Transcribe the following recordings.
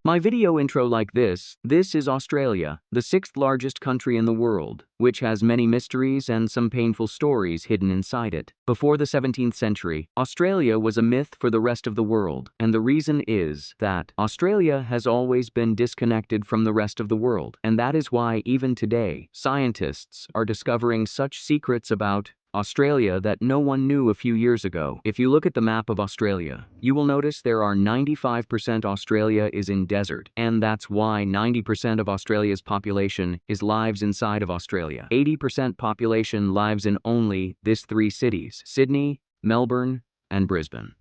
My video intro like this is Australia, the 6th largest country in the world, which has many mysteries and some painful stories hidden inside it. Before the 17th century, Australia was a myth for the rest of the world, and the reason is that Australia has always been disconnected from the rest of the world, and that is why even today, scientists are discovering such secrets about Australia that no one knew a few years ago. If you look at the map of Australia, you will notice there are 95% Australia is in desert, and that's why 90% of Australia's population lives inside of Australia. 80% population lives in only these 3 cities: Sydney, Melbourne, and Brisbane.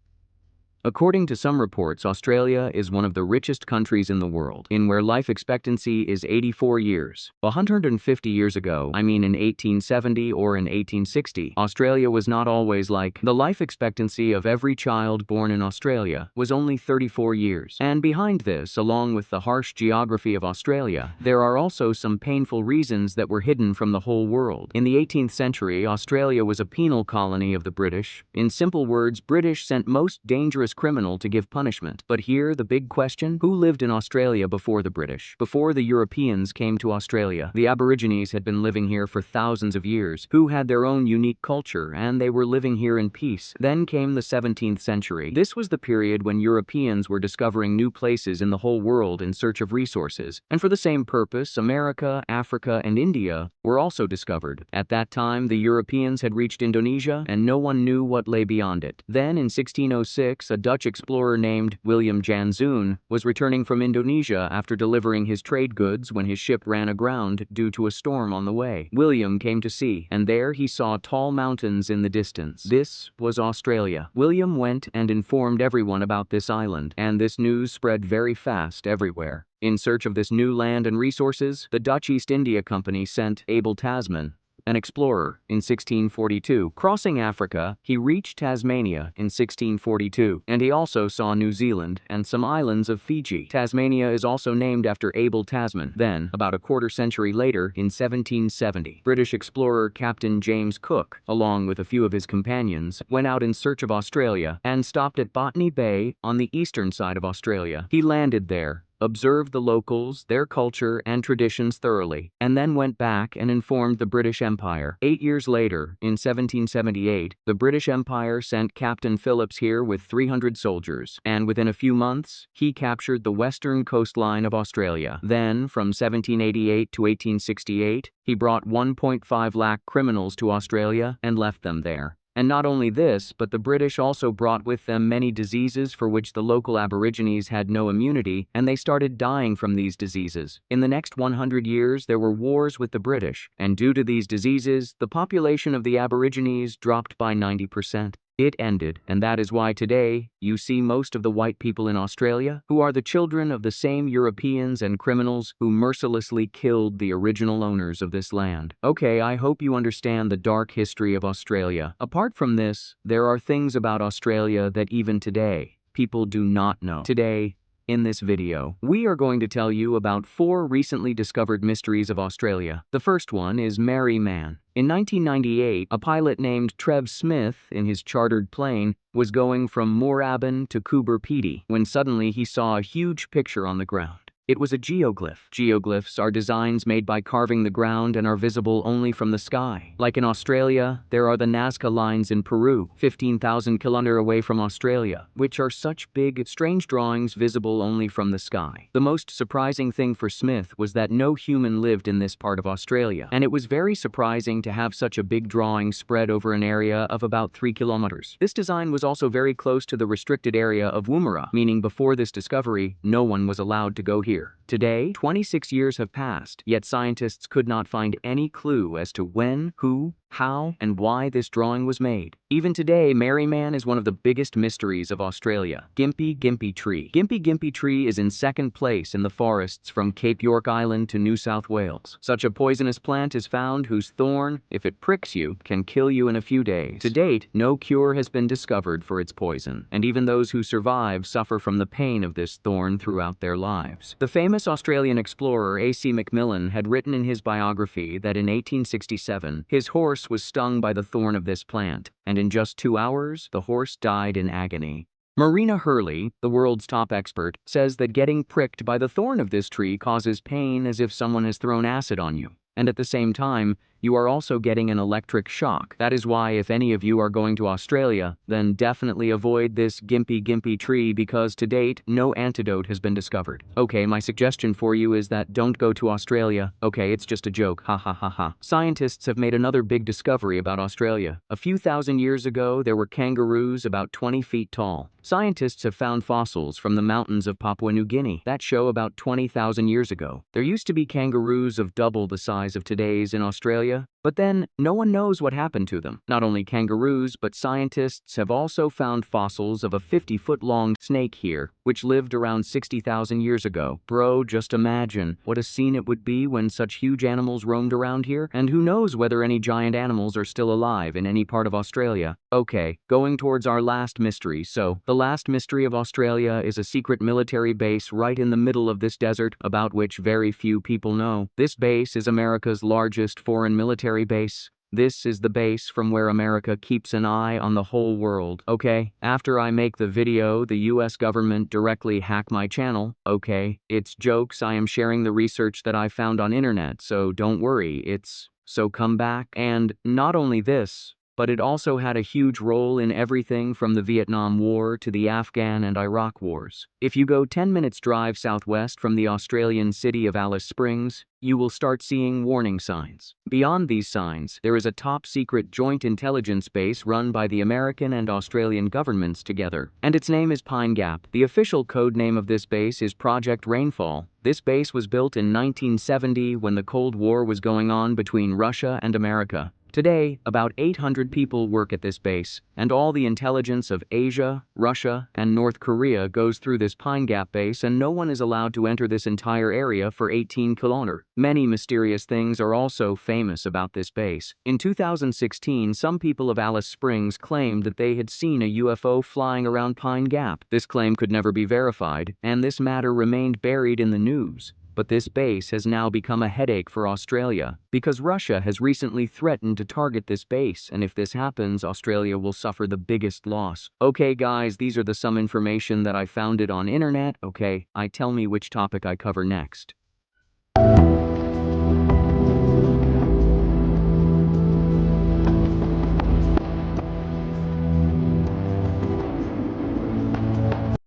According to some reports, Australia is one of the richest countries in the world, in where life expectancy is 84 years. 150 years ago, I mean in 1870 or in 1860, Australia was not always like. The life expectancy of every child born in Australia was only 34 years. And behind this, along with the harsh geography of Australia, there are also some painful reasons that were hidden from the whole world. In the 18th century, Australia was a penal colony of the British. In simple words, British sent most dangerous criminal to give punishment. But here, the big question: who lived in Australia before the British? Before the Europeans came to Australia, the Aborigines had been living here for thousands of years, who had their own unique culture, and they were living here in peace. Then came the 17th century. This was the period when Europeans were discovering new places in the whole world in search of resources, and for the same purpose, America, Africa, and India were also discovered. At that time, the Europeans had reached Indonesia, and no one knew what lay beyond it. Then, in 1606, a Dutch explorer named William Janszoon was returning from Indonesia after delivering his trade goods when his ship ran aground due to a storm on the way. William came to sea, and there he saw tall mountains in the distance. This was Australia. William went and informed everyone about this island, and this news spread very fast everywhere. In search of this new land and resources, the Dutch East India Company sent Abel Tasman, an explorer, in 1642. Crossing Africa, he reached Tasmania in 1642, and he also saw New Zealand and some islands of Fiji. Tasmania is also named after Abel Tasman. Then, about a quarter century later, in 1770, British explorer Captain James Cook, along with a few of his companions, went out in search of Australia and stopped at Botany Bay on the eastern side of Australia. He landed there, observed the locals, their culture, and traditions thoroughly, and then went back and informed the British Empire. 8 years later, in 1778, the British Empire sent Captain Phillips here with 300 soldiers, and within a few months, he captured the western coastline of Australia. Then, from 1788 to 1868, he brought 1.5 lakh criminals to Australia and left them there. And not only this, but the British also brought with them many diseases for which the local Aborigines had no immunity, and they started dying from these diseases. In the next 100 years, there were wars with the British, and due to these diseases, the population of the Aborigines dropped by 90%. It ended, and that is why today, you see most of the white people in Australia, who are the children of the same Europeans and criminals who mercilessly killed the original owners of this land. Okay, I hope you understand the dark history of Australia. Apart from this, there are things about Australia that even today, people do not know. Today, in this video, we are going to tell you about 4 recently discovered mysteries of Australia. The first one is Marree Man. In 1998, a pilot named Trev Smith, in his chartered plane, was going from Moorabbin to Coober Pedy when suddenly he saw a huge picture on the ground. It was a geoglyph. Geoglyphs are designs made by carving the ground and are visible only from the sky. Like in Australia, there are the Nazca lines in Peru, 15,000 kilometers away from Australia, which are such big, strange drawings visible only from the sky. The most surprising thing for Smith was that no human lived in this part of Australia, and it was very surprising to have such a big drawing spread over an area of about 3 kilometers. This design was also very close to the restricted area of Woomera, meaning before this discovery, no one was allowed to go here. Today, 26 years have passed, yet scientists could not find any clue as to when, who, how, and why this drawing was made. Even today, Marree Man is one of the biggest mysteries of Australia. Gimpy Gimpy tree. Gimpy Gimpy tree is in 2nd place in the forests from Cape York Island to New South Wales. Such a poisonous plant is found whose thorn, if it pricks you, can kill you in a few days. To date, no cure has been discovered for its poison, and even those who survive suffer from the pain of this thorn throughout their lives. The famous Australian explorer A.C. Macmillan had written in his biography that in 1867, his horse was stung by the thorn of this plant, and in just 2 hours, the horse died in agony. Marina Hurley, the world's top expert, says that getting pricked by the thorn of this tree causes pain as if someone has thrown acid on you. And at the same time, you are also getting an electric shock. That is why if any of you are going to Australia, then definitely avoid this Gimpy Gimpy tree because to date, no antidote has been discovered. Okay, my suggestion for you is that don't go to Australia. Okay, it's just a joke, ha ha ha ha. Scientists have made another big discovery about Australia. A few thousand years ago, there were kangaroos about 20 feet tall. Scientists have found fossils from the mountains of Papua New Guinea that show about 20,000 years ago. There used to be kangaroos of double the size of today's in Australia, but then no one knows what happened to them. Not only kangaroos, but scientists have also found fossils of a 50-foot-long snake here, which lived around 60,000 years ago. Bro, just imagine what a scene it would be when such huge animals roamed around here, and who knows whether any giant animals are still alive in any part of Australia. Okay, going towards our last mystery. So, the last mystery of Australia is a secret military base right in the middle of this desert, about which very few people know. This base is America's largest foreign military base. This is the base from where America keeps an eye on the whole world, okay? After I make the video, the US government directly hack my channel, okay? It's jokes, I am sharing the research that I found on internet, so don't worry, so come back. And not only this, but it also had a huge role in everything from the Vietnam War to the Afghan and Iraq wars. If you go 10 minutes drive southwest from the Australian city of Alice Springs, you will start seeing warning signs. Beyond these signs, there is a top-secret joint intelligence base run by the American and Australian governments together, and its name is Pine Gap. The official code name of this base is Project Rainfall. This base was built in 1970 when the Cold War was going on between Russia and America. Today, about 800 people work at this base, and all the intelligence of Asia, Russia, and North Korea goes through this Pine Gap base, and no one is allowed to enter this entire area for 18 kilometers. Many mysterious things are also famous about this base. In 2016, some people of Alice Springs claimed that they had seen a UFO flying around Pine Gap. This claim could never be verified, and this matter remained buried in the news. But this base has now become a headache for Australia because Russia has recently threatened to target this base, and if this happens, Australia will suffer the biggest loss. Okay guys, these are some information that I found it on internet. Okay, tell me which topic I cover next.